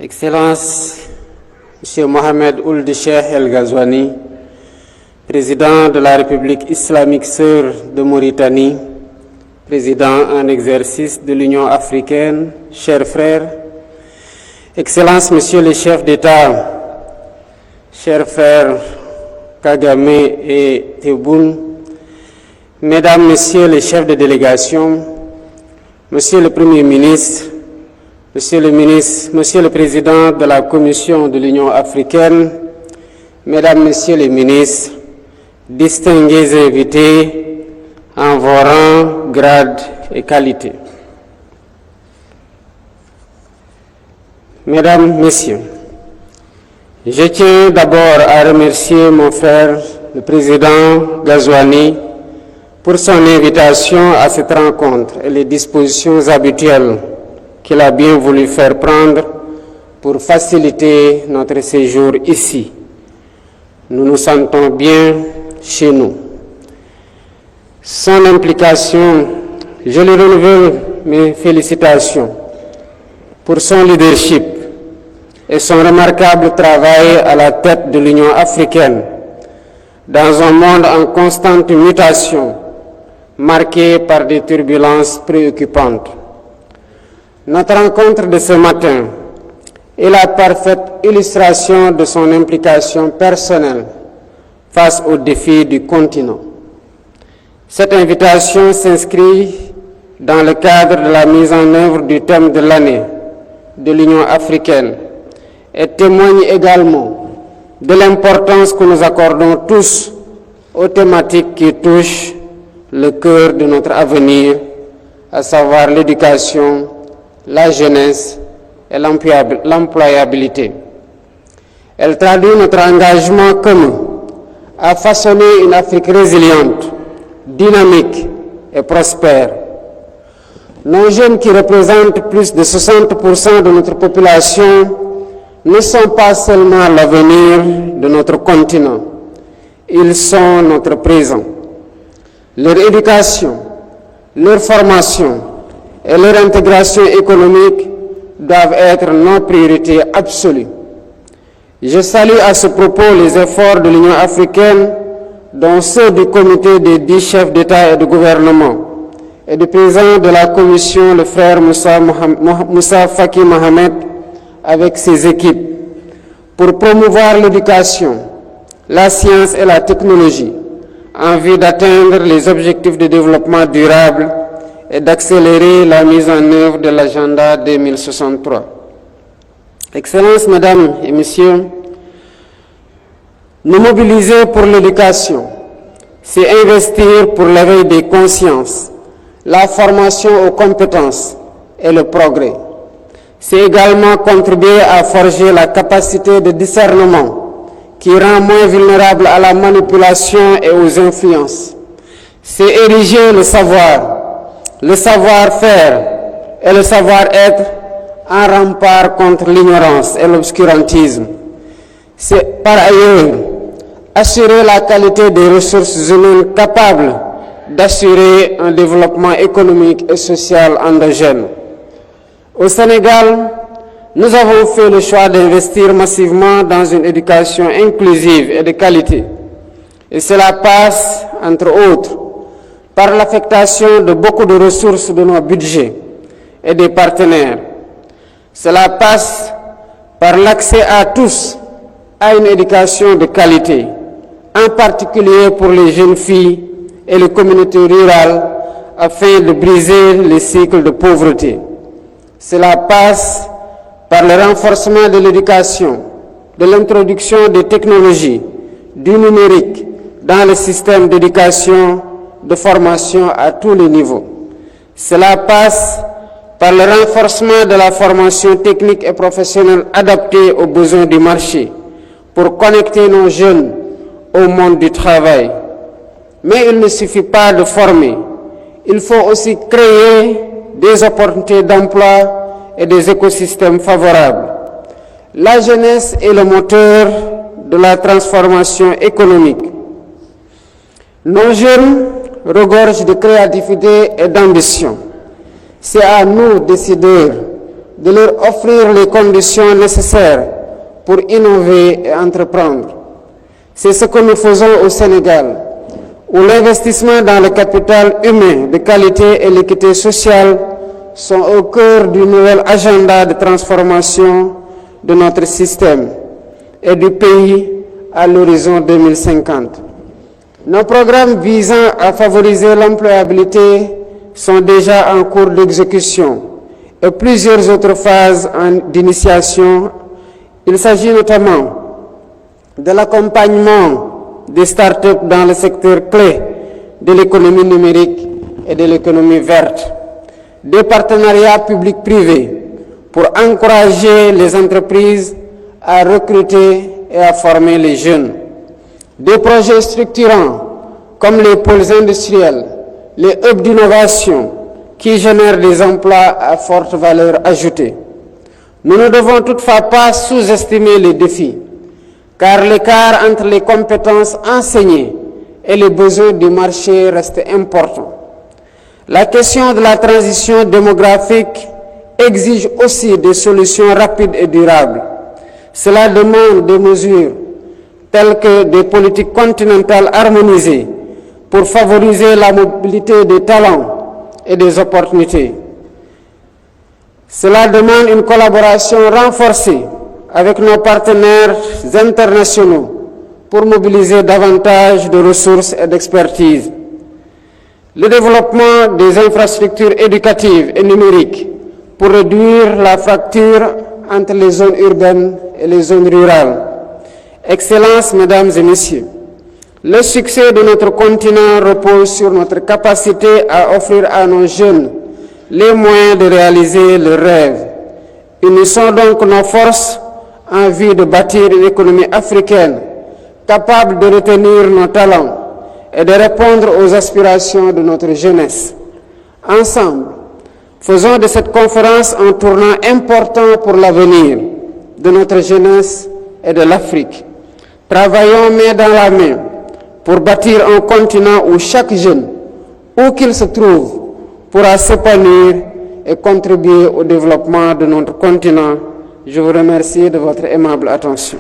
Excellence, M. Mohamed Ould Cheikh El Ghazouani, président de la République islamique sœur de Mauritanie, président en exercice de l'Union africaine, chers frères, Excellence, Monsieur le chef d'État, chers frères Kagame et Tebboune, Mesdames, Messieurs les chefs de délégation, Monsieur le Premier ministre, Monsieur le Président de la Commission de l'Union africaine, Mesdames, Messieurs les ministres, distingués invités en vos rangs, grades et qualités. Mesdames, Messieurs, je tiens d'abord à remercier mon frère, le président Ghazouani, pour son invitation à cette rencontre et les dispositions habituelles qu'il a bien voulu faire prendre pour faciliter notre séjour ici. Nous nous sentons bien chez nous. Son implication, je lui renouvelle mes félicitations pour son leadership et son remarquable travail à la tête de l'Union africaine dans un monde en constante mutation, marqué par des turbulences préoccupantes. Notre rencontre de ce matin est la parfaite illustration de son implication personnelle face aux défis du continent. Cette invitation s'inscrit dans le cadre de la mise en œuvre du thème de l'année de l'Union africaine et témoigne également de l'importance que nous accordons tous aux thématiques qui touchent le cœur de notre avenir, à savoir l'éducation, la jeunesse et l'employabilité. Elle traduit notre engagement commun à façonner une Afrique résiliente, dynamique et prospère. Nos jeunes qui représentent plus de 60% de notre population ne sont pas seulement l'avenir de notre continent, ils sont notre présent. Leur éducation, leur formation et leur intégration économique doivent être nos priorités absolues. Je salue à ce propos les efforts de l'Union africaine, dont ceux du comité des 10 chefs d'État et de gouvernement et du président de la Commission, le frère Moussa Faki Mohamed, avec ses équipes, pour promouvoir l'éducation, la science et la technologie, en vue d'atteindre les objectifs de développement durable et d'accélérer la mise en œuvre de l'agenda 2063. Excellences, Mesdames et Messieurs, nous mobiliser pour l'éducation, c'est investir pour l'éveil des consciences, la formation aux compétences et le progrès. C'est également contribuer à forger la capacité de discernement qui rend moins vulnérable à la manipulation et aux influences. C'est ériger le savoir-faire et le savoir-être en rempart contre l'ignorance et l'obscurantisme. C'est par ailleurs assurer la qualité des ressources humaines capables d'assurer un développement économique et social endogène. Au Sénégal, nous avons fait le choix d'investir massivement dans une éducation inclusive et de qualité. Et cela passe, entre autres, par l'affectation de beaucoup de ressources de nos budgets et des partenaires. Cela passe par l'accès à tous à une éducation de qualité, en particulier pour les jeunes filles et les communautés rurales, afin de briser les cycles de pauvreté. Cela passe par le renforcement de l'éducation, de l'introduction des technologies, du numérique dans le système d'éducation, de formation à tous les niveaux. Cela passe par le renforcement de la formation technique et professionnelle adaptée aux besoins du marché pour connecter nos jeunes au monde du travail. Mais il ne suffit pas de former, il faut aussi créer des opportunités d'emploi et des écosystèmes favorables. La jeunesse est le moteur de la transformation économique. Nos jeunes regorgent de créativité et d'ambition. C'est à nous, décideurs, de leur offrir les conditions nécessaires pour innover et entreprendre. C'est ce que nous faisons au Sénégal, où l'investissement dans le capital humain de qualité et l'équité sociale sont au cœur du nouvel agenda de transformation de notre système et du pays à l'horizon 2050. Nos programmes visant à favoriser l'employabilité sont déjà en cours d'exécution et plusieurs autres phases d'initiation. Il s'agit notamment de l'accompagnement des startups dans le secteur clé de l'économie numérique et de l'économie verte, des partenariats publics-privés pour encourager les entreprises à recruter et à former les jeunes, des projets structurants comme les pôles industriels, les hubs d'innovation qui génèrent des emplois à forte valeur ajoutée. Nous ne devons toutefois pas sous-estimer les défis, car l'écart entre les compétences enseignées et les besoins du marché reste important. La question de la transition démographique exige aussi des solutions rapides et durables. Cela demande des mesures telles que des politiques continentales harmonisées pour favoriser la mobilité des talents et des opportunités. Cela demande une collaboration renforcée avec nos partenaires internationaux pour mobiliser davantage de ressources et d'expertise. Le développement des infrastructures éducatives et numériques pour réduire la fracture entre les zones urbaines et les zones rurales. Excellences, Mesdames et Messieurs, le succès de notre continent repose sur notre capacité à offrir à nos jeunes les moyens de réaliser leurs rêves. Unissons donc nos forces en vue de bâtir une économie africaine capable de retenir nos talents et de répondre aux aspirations de notre jeunesse. Ensemble, faisons de cette conférence un tournant important pour l'avenir de notre jeunesse et de l'Afrique. Travaillons main dans la main pour bâtir un continent où chaque jeune, où qu'il se trouve, pourra s'épanouir et contribuer au développement de notre continent. Je vous remercie de votre aimable attention.